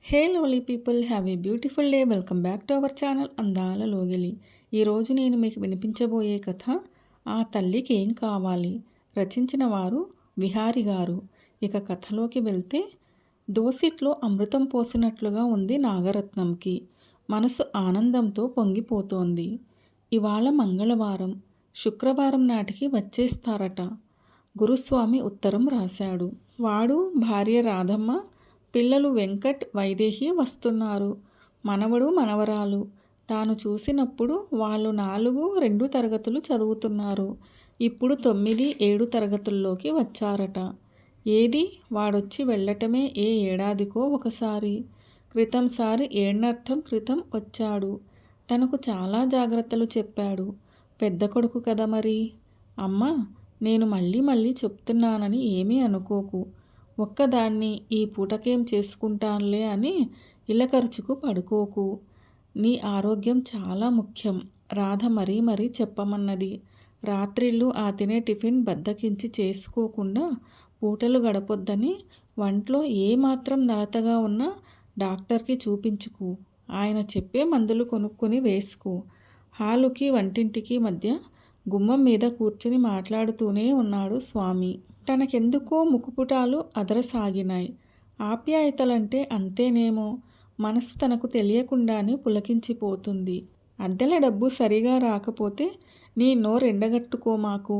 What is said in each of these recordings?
Hey lovely people, have a beautiful day. Welcome back to our channel అందాల లోగిలి. ఈరోజు నేను మీకు వినిపించబోయే కథ ఆ తల్లికి ఏం కావాలి. రచించిన వారు విహారి గారు. ఇక కథలోకి వెళ్తే, దోసిట్లో అమృతం పోసినట్లుగా ఉంది నాగరత్నంకి. మనసు ఆనందంతో పొంగిపోతోంది. ఇవాళ మంగళవారం, శుక్రవారం నాటికి వచ్చేస్తారట. గురుస్వామి ఉత్తరం రాశాడు. వాడు, భార్య రాధమ్మ, పిల్లలు వెంకట్, వైదేహి వస్తున్నారు. మనవడు, మనవరాలు. తాను చూసినప్పుడు వాళ్ళు 4, 2 తరగతులు చదువుతున్నారు. ఇప్పుడు 9, 7 తరగతుల్లోకి వచ్చారట. ఏది, వాడొచ్చి వెళ్ళటమే ఏ ఏడాదికో ఒకసారి. క్రితంసారి ఏణ్ణర్థం క్రితం వచ్చాడు. తనకు చాలా జాగ్రత్తలు చెప్పాడు. పెద్ద కొడుకు కదా మరి. అమ్మా, నేను మళ్ళీ మళ్ళీ చెప్తున్నానని ఏమీ అనుకోకు. ఒక్కదాన్ని ఈ పూటకేం చేసుకుంటానులే అని ఇలకరుచుకు పడుకోకు. నీ ఆరోగ్యం చాలా ముఖ్యం. రాధ మరీ మరీ చెప్పమన్నది. రాత్రిళ్ళు ఆ తినే టిఫిన్ బద్దకించి చేసుకోకుండా పూటలు గడపొద్దని, వంట్లో ఏమాత్రం నలతగా ఉన్నా డాక్టర్కి చూపించుకు. ఆయన చెప్పే మందులు కొనుక్కొని వేసుకో. హాలుకి వంటింటికి మధ్య గుమ్మం మీద కూర్చుని మాట్లాడుతూనే ఉన్నాడు స్వామి. తనకెందుకో ముక్కుపుటాలు అదరసాగినాయి. ఆప్యాయతలంటే అంతేనేమో. మనసు తనకు తెలియకుండానే పులకించిపోతుంది. అద్దెల డబ్బు సరిగా రాకపోతే నీ నోరెండగట్టుకోమాకు.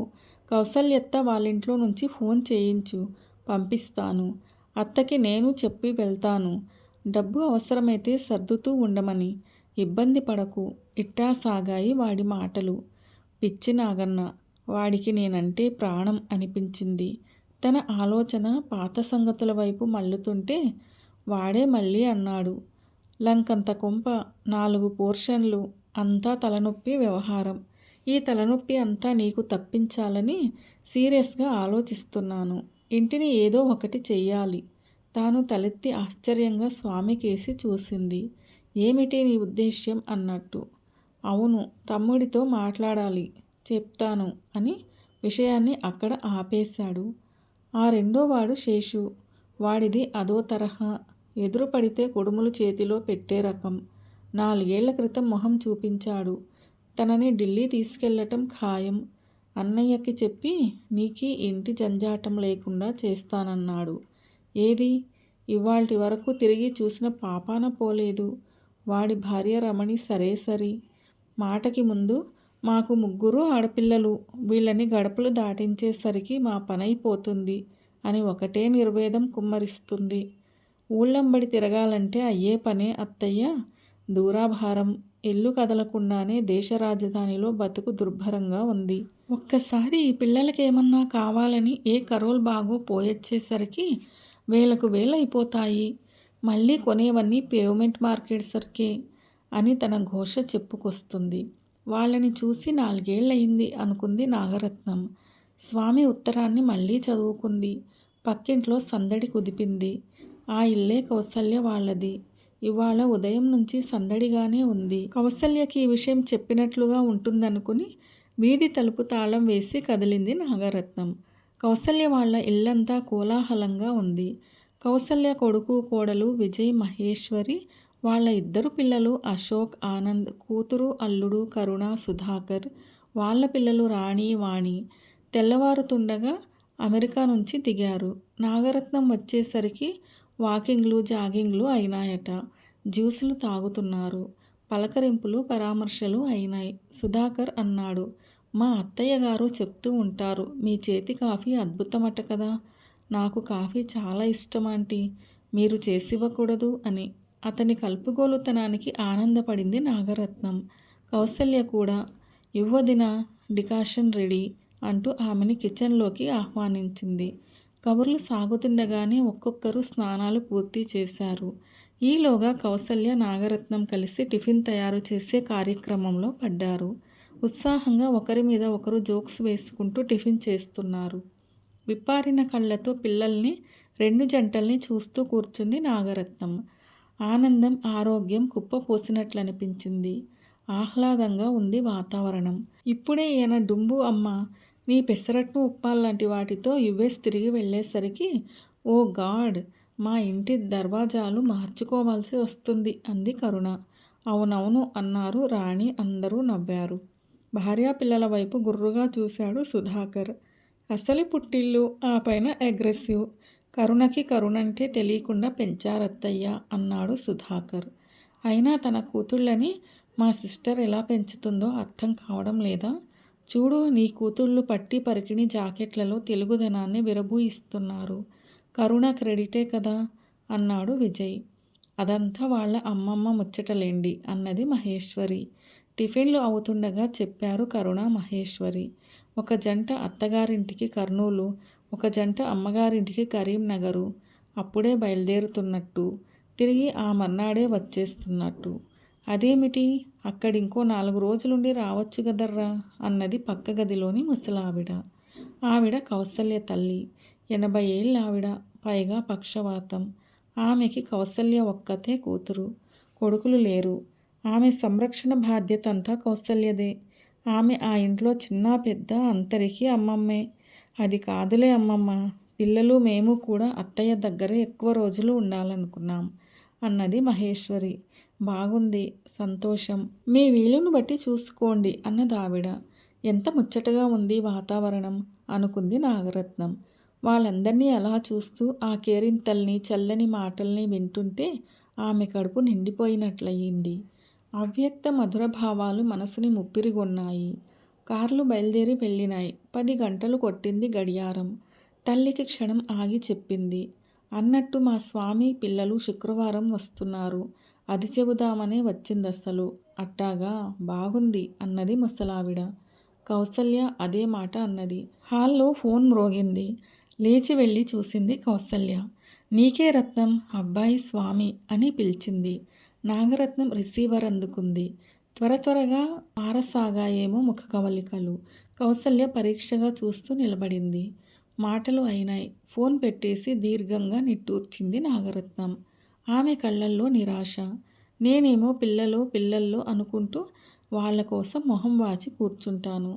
కౌసల్యత్త వాళ్ళింట్లో నుంచి ఫోన్ చేయించు, పంపిస్తాను. అత్తకి నేను చెప్పి వెళ్తాను. డబ్బు అవసరమైతే సర్దుతూ ఉండమని. ఇబ్బంది పడకు. ఇట్టా సాగాయి వాడి మాటలు. పిచ్చి నాగన్న. వాడికి నేనంటే ప్రాణం అనిపించింది. తన ఆలోచన పాత సంగతుల వైపు మళ్ళుతుంటే వాడే మళ్ళీ అన్నాడు. లంకంత కొంప, 4 పోర్షన్లు, అంతా తలనొప్పి వ్యవహారం. ఈ తలనొప్పి అంతా నీకు తప్పించాలని సీరియస్గా ఆలోచిస్తున్నాను. ఇంటిని ఏదో ఒకటి చెయ్యాలి. తాను తలెత్తి ఆశ్చర్యంగా స్వామికేసి చూసింది. ఏమిటి నీ ఉద్దేశ్యం అన్నట్టు. అవును, తమ్ముడితో మాట్లాడాలి, చెప్తాను అని విషయాన్ని అక్కడ ఆపేశాడు. ఆ రెండోవాడు శేషు. వాడిది అదో తరహా. ఎదురు పడితే కొడుములు చేతిలో పెట్టే రకం. 4 ఏళ్ల క్రితం మొహం చూపించాడు. తనని ఢిల్లీ తీసుకెళ్లటం ఖాయం. అన్నయ్యకి చెప్పి నీకీ ఇంటి జంజాటం లేకుండా చేస్తానన్నాడు. ఏది, ఇవాల్టి వరకు తిరిగి చూసిన పాపాన పోలేదు. వాడి భార్య రమణి సరే సరి. మాటకి ముందు మాకు 3 ఆడపిల్లలు, వీళ్ళని గడపలు దాటించేసరికి మా పనైపోతుంది అని ఒకటే నిర్వేదం కుమ్మరిస్తుంది. ఊళ్ళంబడి తిరగాలంటే అయ్యే పనే అత్తయ్య. దూరాభారం. ఇల్లు కదలకుండానే దేశ రాజధానిలో బతుకు దుర్భరంగా ఉంది. ఒక్కసారి ఈ పిల్లలకేమన్నా కావాలని ఏ కరోల్ బాగో పోయొచ్చేసరికి వేలకు వేలైపోతాయి. మళ్ళీ కొనేవన్నీ పేవ్మెంట్ మార్కెట్ సర్కే అని తన ఘోష చెప్పుకొస్తుంది. వాళ్ళని చూసి 4 ఏళ్లయింది అనుకుంది నాగరత్నం. స్వామి ఉత్తరాన్ని మళ్ళీ చదువుకుంది. పక్కింట్లో సందడి కుదిపింది. ఆ ఇల్లే కౌసల్య వాళ్ళది. ఇవాళ ఉదయం నుంచి సందడిగానే ఉంది. కౌసల్యకి ఈ విషయం చెప్పినట్లుగా ఉంటుందనుకుని వీధి తలుపు తాళం వేసి కదిలింది నాగరత్నం. కౌసల్య వాళ్ళ ఇల్లంతా కోలాహలంగా ఉంది. కౌసల్య కొడుకు, కోడలు విజయ్, మహేశ్వరి, వాళ్ళ 2 పిల్లలు అశోక్, ఆనంద్, కూతురు అల్లుడు కరుణ, సుధాకర్, వాళ్ళ పిల్లలు రాణి, వాణి తెల్లవారుతుండగా అమెరికా నుంచి దిగారు. నాగరత్నం వచ్చేసరికి వాకింగ్లు, జాగింగ్లు అయినాయట. జ్యూసులు తాగుతున్నారు. పలకరింపులు, పరామర్శలు అయినాయి. సుధాకర్ అన్నాడు, మా అత్తయ్య గారు చెప్తూ ఉంటారు, మీ చేతి కాఫీ అద్భుతమట కదా. నాకు కాఫీ చాలా ఇష్టమాంటీ, మీరు చేసివ్వకూడదు అని. అతని కలుపుగోలుతనానికి ఆనందపడింది నాగరత్నం. కౌసల్య కూడా, ఇవ్వదినా, డికాషన్ రెడీ అంటూ ఆమెని కిచెన్లోకి ఆహ్వానించింది. కబుర్లు సాగుతుండగానే ఒక్కొక్కరు స్నానాలు పూర్తి చేశారు. ఈలోగా కౌసల్య, నాగరత్నం కలిసి టిఫిన్ తయారు చేసే కార్యక్రమంలో పడ్డారు. ఉత్సాహంగా ఒకరి మీద ఒకరు జోక్స్ వేసుకుంటూ టిఫిన్ చేస్తున్నారు. విప్పారిన కళ్ళతో పిల్లల్ని, 2 జంటల్ని చూస్తూ కూర్చుంది నాగరత్నం. ఆనందం, ఆరోగ్యం కుప్పపోసినట్లనిపించింది. ఆహ్లాదంగా ఉంది వాతావరణం. ఇప్పుడే ఈయన డుంబు అమ్మ నీ పెసరట్టు, ఉప్మాల్లాంటి వాటితో యుఎస్ తిరిగి వెళ్ళేసరికి ఓ గాడ్ మా ఇంటి దర్వాజాలు మార్చుకోవాల్సి వస్తుంది అంది కరుణ. అవునవును అన్నారు రాణి. అందరూ నవ్వారు. భార్యాపిల్లల వైపు గుర్రుగా చూశాడు సుధాకర్. అసలు పుట్టిల్లు, ఆ పైన అగ్రెసివ్. కరుణకి కరుణంటే తెలియకుండా పెంచారత్తయ్య అన్నాడు సుధాకర్. అయినా తన కూతుళ్ళని మా సిస్టర్ ఎలా పెంచుతుందో అర్థం కావడం లేదా? చూడు, నీ కూతుళ్ళు పట్టి పరికిణి జాకెట్లలో తెలుగుదనాన్ని విరబూయిస్తున్నారు. కరుణ క్రెడిటే కదా అన్నాడు విజయ్. అదంతా వాళ్ళ అమ్మమ్మ ముచ్చటలేండి అన్నది మహేశ్వరి. టిఫిన్లు అవుతుండగా చెప్పారు కరుణ, మహేశ్వరి. ఒక జంట అత్తగారింటికి కర్నూలు, ఒక జంట అమ్మగారింటికి కరీంనగరు. అప్పుడే బయలుదేరుతున్నట్టు, తిరిగి ఆ మర్నాడే వచ్చేస్తున్నట్టు. అదేమిటి, అక్కడింకో 4 రోజులుండి రావచ్చు గదర్రా అన్నది పక్క గదిలోని ముసలావిడ. ఆవిడ కౌసల్య తల్లి. 80 ఏళ్ళావిడ. పైగా పక్షవాతం. ఆమెకి కౌసల్య ఒక్కతే కూతురు. కొడుకులు లేరు. ఆమె సంరక్షణ బాధ్యత అంతా కౌసల్యదే. ఆమె ఆ ఇంట్లో చిన్న పెద్ద అందరికీ అమ్మమ్మే. అది కాదులే అమ్మమ్మ, పిల్లలు మేము కూడా అత్తయ్య దగ్గరే ఎక్కువ రోజులు ఉండాలనుకున్నాం అన్నది మహేశ్వరి. బాగుంది, సంతోషం. మీ వీలును బట్టి చూసుకోండి అన్నదావిడ. ఎంత ముచ్చటగా ఉంది వాతావరణం అనుకుంది నాగరత్నం. వాళ్ళందర్నీ అలా చూస్తూ ఆ కేరింతల్ని చల్లని మాటల్ని వింటుంటే ఆమె కడుపు నిండిపోయినట్లయింది. అవ్యక్త మధుర భావాలు మనసుని ముప్పిరిగొన్నాయి. కార్లు బయలుదేరి వెళ్ళినాయి. 10 గంటలు కొట్టింది గడియారం. తల్లికి క్షణం ఆగి చెప్పింది. అన్నట్టు మా స్వామి పిల్లలు శుక్రవారం వస్తున్నారు. అది చెబుదామనే వచ్చిందసలు. అట్టాగా, బాగుంది అన్నది ముసలావిడ. కౌసల్య అదే మాట అన్నది. హాల్లో ఫోన్ మ్రోగింది. లేచి వెళ్ళి చూసింది కౌసల్య. నీకే రత్నం, అబ్బాయి స్వామి అని పిలిచింది. నాగరత్నం రిసీవర్ అందుకుంది. త్వరగా మారసాగాయేమో ముఖ కవలికలు. కౌసల్య పరీక్షగా చూస్తూ నిలబడింది. మాటలు అయినాయి. ఫోన్ పెట్టేసి దీర్ఘంగా నిట్టూర్చింది నాగరత్నం. ఆమె కళ్ళల్లో నిరాశ. నేనేమో పిల్లల్లో అనుకుంటూ వాళ్ళ కోసం మొహం వాచి కూర్చుంటాను.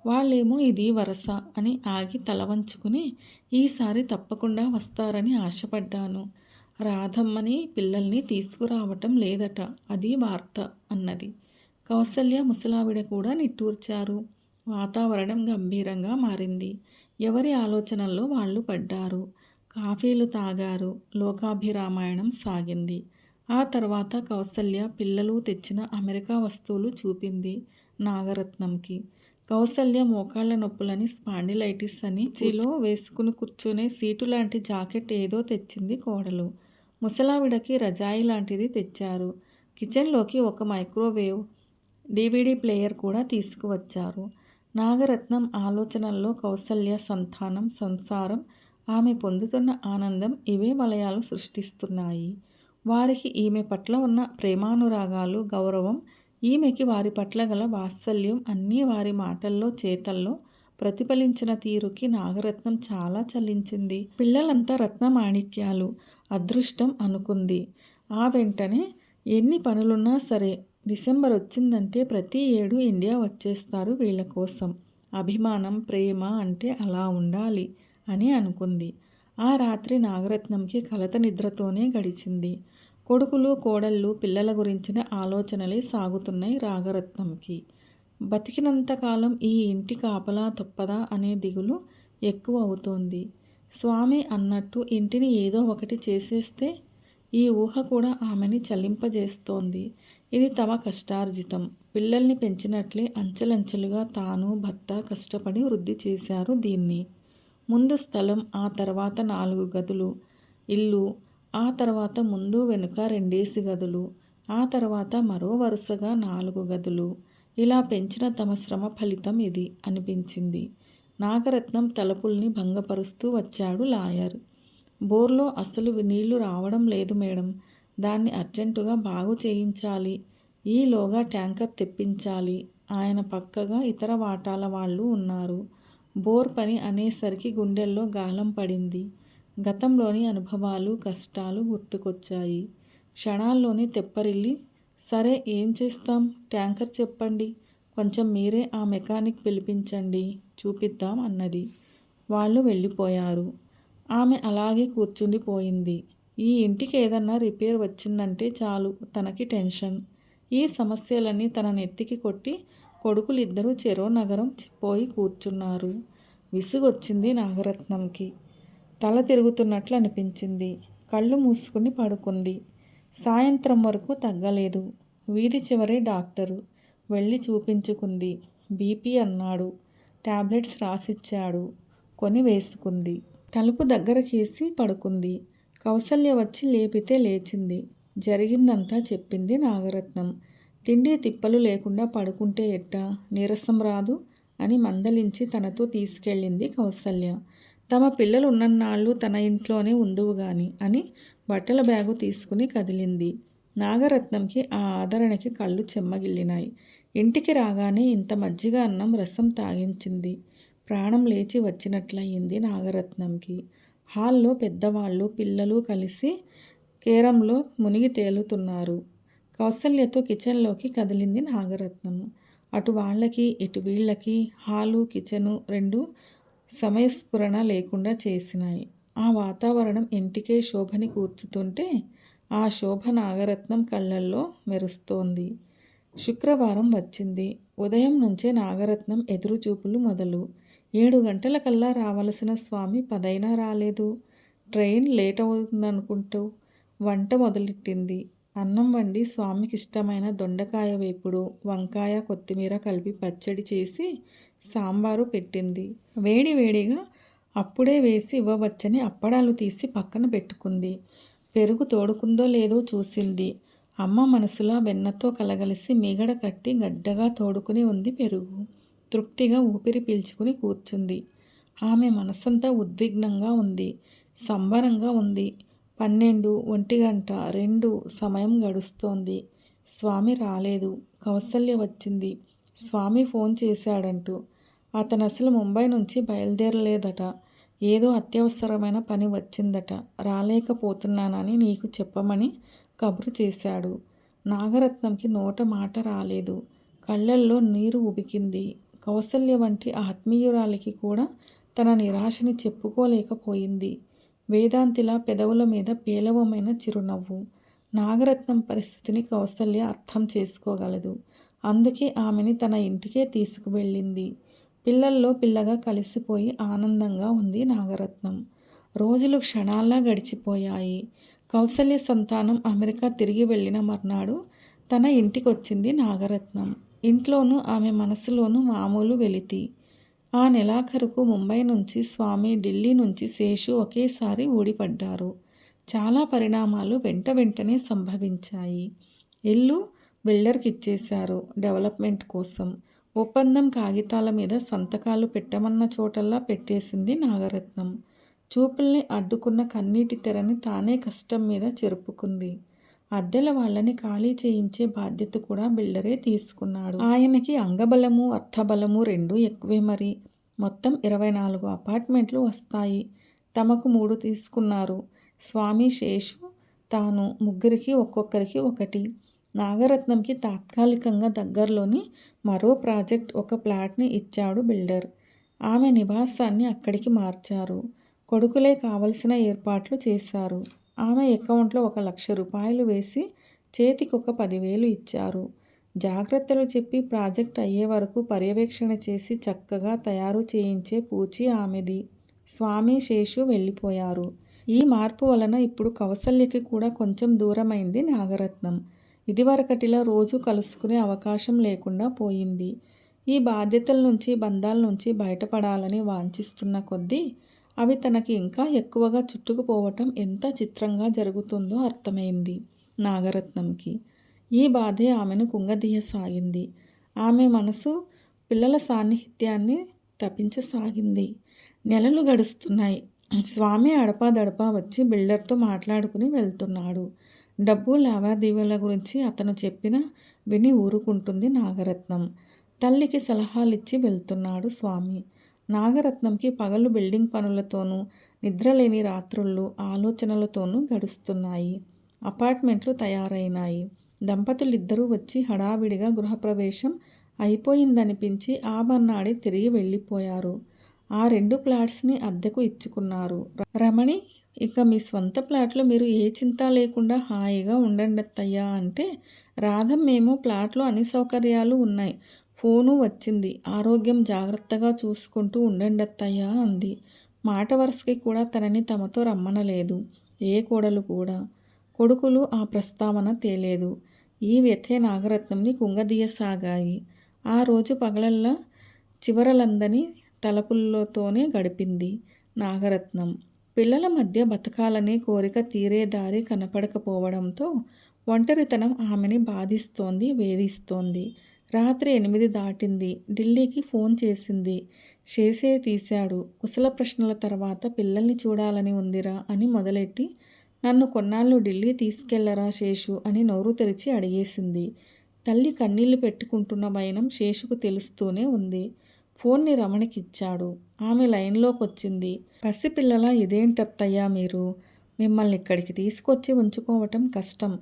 వాళ్ళేమో ఇది వరస అని ఆగి తల వంచుకుని ఈసారి తప్పకుండా వస్తారని ఆశపడ్డాను. రాధమ్మని పిల్లల్ని తీసుకురావటం లేదట, అది వార్త అన్నది. కౌసల్య ముసలావిడ కూడా నిట్టూర్చారు. వాతావరణం గంభీరంగా మారింది. ఎవరి ఆలోచనల్లో వాళ్ళు పడ్డారు. కాఫీలు తాగారు. లోకాభిరామాయణం సాగింది. ఆ తర్వాత కౌసల్య పిల్లలు తెచ్చిన అమెరికా వస్తువులు చూపింది నాగరత్నంకి. కౌసల్య మోకాళ్ళ నొప్పులని స్పాండిలైటిస్ అని చీలో వేసుకుని కూర్చునే సీటు లాంటి జాకెట్ ఏదో తెచ్చింది కోడలు. ముసలావిడకి రజాయి లాంటిది తెచ్చారు. కిచెన్లోకి ఒక మైక్రోవేవ్, DVD ప్లేయర్ కూడా తీసుకువచ్చారు. నాగరత్నం ఆలోచనల్లో కౌసల్య సంతానం, సంసారం, ఆమె పొందుతున్న ఆనందం ఇవే వలయాలు సృష్టిస్తున్నాయి. వారికి ఈమె పట్ల ఉన్న ప్రేమానురాగాలు, గౌరవం, ఈమెకి వారి పట్ల గల వాత్సల్యం అన్నీ వారి మాటల్లో చేతల్లో ప్రతిఫలించిన తీరుకి నాగరత్నం చాలా చలించింది. పిల్లలంతా రత్నమాణిక్యాలు, అదృష్టం అనుకుంది. ఆ వెంటనే ఎన్ని పనులున్నా సరే డిసెంబర్ వచ్చిందంటే ప్రతి ఏడు ఇండియా వచ్చేస్తారు వీళ్ళ కోసం. అభిమానం, ప్రేమ అంటే అలా ఉండాలి అని అనుకుంది. ఆ రాత్రి నాగరత్నంకి కలత నిద్రతోనే గడిచింది. కొడుకులు, కోడళ్ళు, పిల్లల గురించిన ఆలోచనలే సాగుతున్నాయి నాగరత్నంకి. బతికినంతకాలం ఈ ఇంటి కాపలా తప్పదా అనే దిగులు ఎక్కువ అవుతోంది. స్వామి అన్నట్టు ఇంటిని ఏదో ఒకటి చేసేస్తే, ఈ ఊహ కూడా ఆమెని చలింపజేస్తోంది. ఇది తమ కష్టార్జితం. పిల్లల్ని పెంచినట్లే అంచెలంచెలుగా తాను, భర్త కష్టపడి వృద్ధి చేశారు దీన్ని. ముందు స్థలం, ఆ తర్వాత 4 గదులు ఇల్లు, ఆ తర్వాత ముందు వెనుక 2 గదులు, ఆ తర్వాత మరో వరుసగా 4 గదులు. ఇలా పెంచిన తమ శ్రమ ఫలితం ఇది అనిపించింది. నాగరత్నం తలుపుల్ని భంగపరుస్తూ వచ్చాడు లాయర్. బోర్లో అసలు నీళ్లు రావడం లేదు మేడం. దాన్ని అర్జెంటుగా బాగు చేయించాలి. ఈలోగా ట్యాంకర్ తెప్పించాలి. ఆయన పక్కగా ఇతర వాటాల వాళ్ళు ఉన్నారు. బోర్ పని అనేసరికి గుండెల్లో గాలం పడింది. గతంలోని అనుభవాలు, కష్టాలు గుర్తుకొచ్చాయి. క్షణాల్లోనే తెప్పరిల్లి, సరే ఏం చేస్తాం, ట్యాంకర్ చెప్పండి, కొంచెం మీరే ఆ మెకానిక్ పిలిపించండి, చూపిద్దాం అన్నది. వాళ్ళు వెళ్ళిపోయారు. ఆమె అలాగే కూర్చుండిపోయింది. ఈ ఇంటికి ఏదన్నా రిపేర్ వచ్చిందంటే చాలు తనకి టెన్షన్. ఈ సమస్యలన్నీ తన నెత్తికి కొట్టి కొడుకులిద్దరూ చెరో నగరం పోయి కూర్చున్నారు. విసుగొచ్చింది నాగరత్నంకి. తల తిరుగుతున్నట్లు అనిపించింది. కళ్ళు మూసుకుని పడుకుంది. సాయంత్రం వరకు తగ్గలేదు. వీధి చివరే డాక్టరు. వెళ్ళి చూపించుకుంది. బీపీ అన్నాడు. టాబ్లెట్స్ రాసిచ్చాడు. కొని వేసుకుంది. తలుపు దగ్గరకేసి పడుకుంది. కౌసల్య వచ్చి లేపితే లేచింది. జరిగిందంతా చెప్పింది నాగరత్నం. తిండి తిప్పలు లేకుండా పడుకుంటే ఎట్టా, నీరసం రాదు అని మందలించి తనతో తీసుకెళ్ళింది కౌసల్య. తమ పిల్లలు ఉన్నన్నాళ్ళు తన ఇంట్లోనే ఉందువుగాని అని బట్టల బ్యాగు తీసుకుని కదిలింది. నాగరత్నంకి ఆ ఆదరణకి కళ్ళు చెమ్మగిల్లినాయి. ఇంటికి రాగానే ఇంత మజ్జిగ అన్నం రసం తాగించింది. ప్రాణం లేచి వచ్చినట్లయింది నాగరత్నంకి. హాల్లో పెద్దవాళ్ళు పిల్లలు కలిసి కేరంలో మునిగి తేలుతున్నారు. కౌసల్యతో కిచెన్లోకి కదిలింది నాగరత్నం. అటు వాళ్ళకి ఇటు వీళ్ళకి హాలు కిచెను రెండు సమయస్ఫురణ లేకుండా చేసినాయి. ఆ వాతావరణం ఇంటికే శోభని కూర్చుతుంటే ఆ శోభ నాగరత్నం కళ్ళల్లో మెరుస్తోంది. శుక్రవారం వచ్చింది. ఉదయం నుంచే నాగరత్నం ఎదురుచూపులు మొదలు. 7 గంటలకల్లా రావలసిన స్వామి 10 అయినా రాలేదు. ట్రైన్ లేట్ అవుతుందనుకుంటూ వంట మొదలెట్టింది. అన్నం వండి స్వామికిష్టమైన దొండకాయ వేపుడు, వంకాయ కొత్తిమీర కలిపి పచ్చడి చేసి సాంబారు పెట్టింది. వేడి వేడిగా అప్పుడే వేసి ఇవ్వవచ్చని అప్పడాలు తీసి పక్కన పెట్టుకుంది. పెరుగు తోడుకుందో లేదో చూసింది. అమ్మ మనసులా వెన్నతో కలగలిసి మీగడ కట్టి గడ్డగా తోడుకుని ఉంది పెరుగు. తృప్తిగా ఊపిరి పీల్చుకుని కూర్చుంది. ఆమె మనసంతా ఉద్విగ్నంగా ఉంది. సంబరంగా ఉంది. 12, 1 గంట, 2 సమయం గడుస్తోంది. స్వామి రాలేదు. కౌసల్య వచ్చింది. స్వామి ఫోన్ చేశాడంటూ. అతనసలు ముంబై నుంచి బయలుదేరలేదట. ఏదో అత్యవసరమైన పని వచ్చిందట. రాలేకపోతున్నానని నీకు చెప్పమని కబురు చేశాడు. నాగరత్నంకి నోట మాట రాలేదు. కళ్ళల్లో నీరు ఉబికింది. కౌసల్య వంటి ఆత్మీయురాలికి కూడా తన నిరాశని చెప్పుకోలేకపోయింది. వేదాంతిలా పెదవుల మీద పేలవమైన చిరునవ్వు. నాగరత్నం పరిస్థితిని కౌసల్య అర్థం చేసుకోగలదు. అందుకే ఆమెని తన ఇంటికే తీసుకువెళ్ళింది. పిల్లల్లో పిల్లగా కలిసిపోయి ఆనందంగా ఉంది నాగరత్నం. రోజులు క్షణాల్లా గడిచిపోయాయి. కౌసల్య సంతానం అమెరికా తిరిగి వెళ్ళిన మర్నాడు తన ఇంటికొచ్చింది నాగరత్నం. ఇంట్లోనూ ఆమె మనసులోనూ మామూలు వెలితి. ఆ నెలాఖరుకు ముంబై నుంచి స్వామి, ఢిల్లీ నుంచి శేషు ఒకేసారి ఊడిపడ్డారు. చాలా పరిణామాలు వెంటనే సంభవించాయి. ఇల్లు బిల్డర్కిచ్చేశారు డెవలప్మెంట్ కోసం. ఒప్పందం కాగితాల మీద సంతకాలు పెట్టమన్న చోటల్లా పెట్టేసింది నాగరత్నం. చూపుల్ని అడ్డుకున్న కన్నీటి తెరని తానే కష్టం మీద చెరుపుకుంది. అద్దెల వాళ్ళని ఖాళీ చేయించే బాధ్యత కూడా బిల్డరే తీసుకున్నాడు. ఆయనకి అంగబలము అర్థబలము రెండూ ఎక్కువే మరి. మొత్తం 24 అపార్ట్మెంట్లు వస్తాయి. తమకు 3 తీసుకున్నారు. స్వామి, శేషు, తాను ముగ్గురికి ఒక్కొక్కరికి ఒకటి. నాగరత్నంకి తాత్కాలికంగా దగ్గరలోని మరో ప్రాజెక్ట్ ఒక ఫ్లాట్ని ఇచ్చాడు బిల్డర్. ఆమె నివాసాన్ని అక్కడికి మార్చారు. కొడుకులే కావలసిన ఏర్పాట్లు చేశారు. ఆమె అకౌంట్లో 1,00,000 రూపాయలు వేసి చేతికొక 10,000 ఇచ్చారు. జాగ్రత్తలు చెప్పి ప్రాజెక్ట్ అయ్యే వరకు పర్యవేక్షణ చేసి చక్కగా తయారు చేయించే పూచీ ఆమెది. స్వామి, శేషు వెళ్ళిపోయారు. ఈ మార్పు వలన ఇప్పుడు కౌసల్యకి కూడా కొంచెం దూరమైంది నాగరత్నం. ఇదివరకటిలా రోజు కలుసుకునే అవకాశం లేకుండా పోయింది. ఈ బాధ్యతల నుంచి బంధాల నుంచి బయటపడాలని వాంఛిస్తున్న కొద్దీ అవి తనకి ఇంకా ఎక్కువగా చుట్టుకుపోవటం ఎంత చిత్రంగా జరుగుతుందో అర్థమైంది నాగరత్నంకి. ఈ బాధే ఆమెను కుంగదీయసాగింది. ఆమె మనసు పిల్లల సాన్నిహిత్యాన్ని తపించసాగింది. నెలలు గడుస్తున్నాయి. స్వామి అడపాదడపా వచ్చి బిల్డర్తో మాట్లాడుకుని వెళ్తున్నాడు. డబ్బు లావాదేవీల గురించి అతను చెప్పినా విని ఊరుకుంటుంది నాగరత్నం. తల్లికి సలహాలిచ్చి వెళ్తున్నాడు స్వామి. నాగరత్నంకి పగలు బిల్డింగ్ పనులతోనూ నిద్రలేని రాత్రుళ్ళు ఆలోచనలతోనూ గడుస్తున్నాయి. అపార్ట్మెంట్లు తయారైనాయి. దంపతులిద్దరూ వచ్చి హడావిడిగా గృహప్రవేశం అయిపోయిందనిపించి ఆ మర్నాడే తిరిగి వెళ్ళిపోయారు. ఆ 2 ఫ్లాట్స్ని అద్దెకు ఇచ్చుకున్నారు. రమణి ఇక మీ స్వంత ఫ్లాట్‌లో మీరు ఏ చింత లేకుండా హాయిగా ఉండండత్తయ్య అంటే, రాధమ్మేమో ఫ్లాట్‌లో అన్ని సౌకర్యాలు ఉన్నాయి. ఫోను వచ్చింది. ఆరోగ్యం జాగ్రత్తగా చూసుకుంటూ ఉండండత్తయ్య అంది. మాట వరుసకి కూడా తనని తమతో రమ్మనలేదు. ఏ కోడలు కూడా. కొడుకులు ఆ ప్రస్తావన తేలేదు. ఈ వ్యథే నాగరత్నంని కుంగదీయసాగాయి. ఆ రోజు పగలల్లా చివరలందని తలపులతోనే గడిపింది నాగరత్నం. పిల్లల మధ్య బతకాలనే కోరిక తీరే దారి కనపడకపోవడంతో ఒంటరితనం ఆమెని బాధిస్తోంది, వేధిస్తోంది. రాత్రి 8 దాటింది. ఢిల్లీకి ఫోన్ చేసింది. శేషే తీశాడు. కుశల ప్రశ్నల తర్వాత పిల్లల్ని చూడాలని ఉందిరా అని మొదలెట్టి, నన్ను కొన్నాళ్ళు ఢిల్లీ తీసుకెళ్లరా శేషు అని నోరు తెరిచి అడిగేసింది. తల్లి కన్నీళ్లు పెట్టుకుంటున్న వైనం శేషుకు తెలుస్తూనే ఉంది. ఫోన్ని రమణికిచ్చాడు. ఆమె లైన్లోకొచ్చింది. పసిపిల్లలా ఇదేంటత్తయ్యా మీరు? మిమ్మల్ని ఇక్కడికి తీసుకొచ్చి ఉంచుకోవటం కష్టం.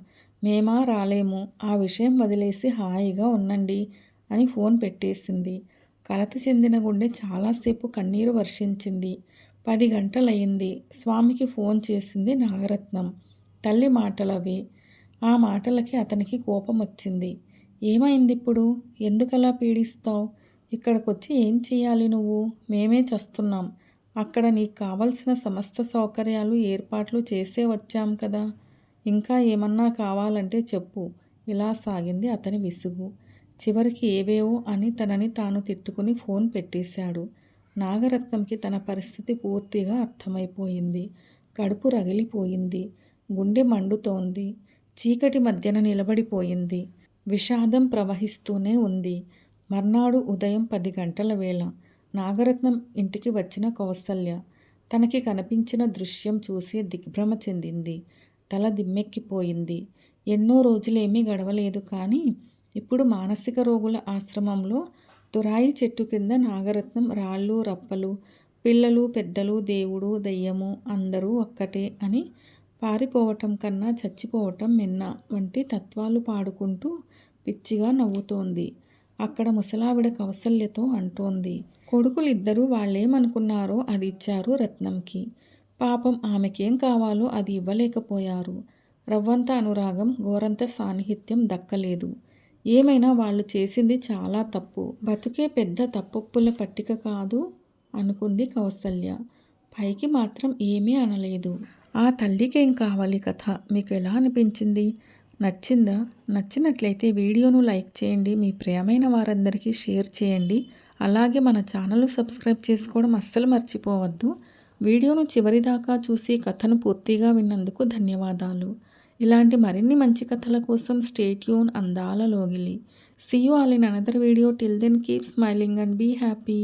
మేమా రాలేము. ఆ విషయం వదిలేసి హాయిగా ఉండండి అని ఫోన్ పెట్టేసింది. కలత చెందిన గుండె చాలాసేపు కన్నీరు వర్షించింది. 10 గంటలయ్యింది. స్వామికి ఫోన్ చేసింది నాగరత్నం. తల్లి మాటలవి. ఆ మాటలకి అతనికి కోపం వచ్చింది. ఏమైందిప్పుడు? ఎందుకలా పీడిస్తావ్? ఇక్కడికొచ్చి ఏం చెయ్యాలి నువ్వు? మేమే చస్తున్నాం. అక్కడ నీకు కావలసిన సమస్త సౌకర్యాలు ఏర్పాట్లు చేసే వచ్చాం కదా. ఇంకా ఏమన్నా కావాలంటే చెప్పు. ఇలా సాగింది అతని విసుగు. చివరికి ఏవేవో అని తనని తాను తిట్టుకుని ఫోన్ పెట్టేశాడు. నాగరత్నంకి తన పరిస్థితి పూర్తిగా అర్థమైపోయింది. కడుపు రగిలిపోయింది. గుండె మండుతోంది. చీకటి మధ్యన నిలబడిపోయింది. విషాదం ప్రవహిస్తూనే ఉంది. మర్నాడు ఉదయం 10 గంటల వేళ నాగరత్నం ఇంటికి వచ్చిన కౌసల్య తనకి కనిపించిన దృశ్యం చూసి దిగ్భ్రమ చెందింది. తల దిమ్మెక్కిపోయింది. ఎన్నో రోజులేమీ గడవలేదు కానీ ఇప్పుడు మానసిక రోగుల ఆశ్రమంలో తురాయి చెట్టు కింద నాగరత్నం రాళ్ళు రప్పలు, పిల్లలు పెద్దలు, దేవుడు దెయ్యము అందరూ ఒక్కటే అని పారిపోవటం కన్నా చచ్చిపోవటం మిన్న వంటి తత్వాలు పాడుకుంటూ పిచ్చిగా నవ్వుతోంది. అక్కడ ముసలావిడ కౌసల్యతో అంటోంది. కొడుకులిద్దరూ వాళ్ళేమనుకున్నారో అది ఇచ్చారు రత్నంకి. పాపం ఆమెకేం కావాలో అది ఇవ్వలేకపోయారు. రవ్వంత అనురాగం, గోరంత సాన్నిహిత్యం దక్కలేదు. ఏమైనా వాళ్ళు చేసింది చాలా తప్పు. బతుకే పెద్ద తప్పొప్పుల పట్టిక కాదు అనుకుంది కౌసల్య. పైకి మాత్రం ఏమీ అనలేదు. ఆ తల్లికేం కావాలి కథ మీకు ఎలా అనిపించింది? నచ్చిందా? నచ్చినట్లయితే వీడియోను లైక్ చేయండి. మీ ప్రియమైన వారందరికీ షేర్ చేయండి. అలాగే మన ఛానల్ సబ్స్క్రైబ్ చేసుకోవడం అస్సలు మర్చిపోవద్దు. వీడియోను చివరిదాకా చూసి కథను పూర్తిగా విన్నందుకు ధన్యవాదాలు. ఇలాంటి మరిన్ని మంచి కథల కోసం స్టే ట్యూన్ అందాల లోగిలి. See you all in another video. Till then keep smiling and be happy.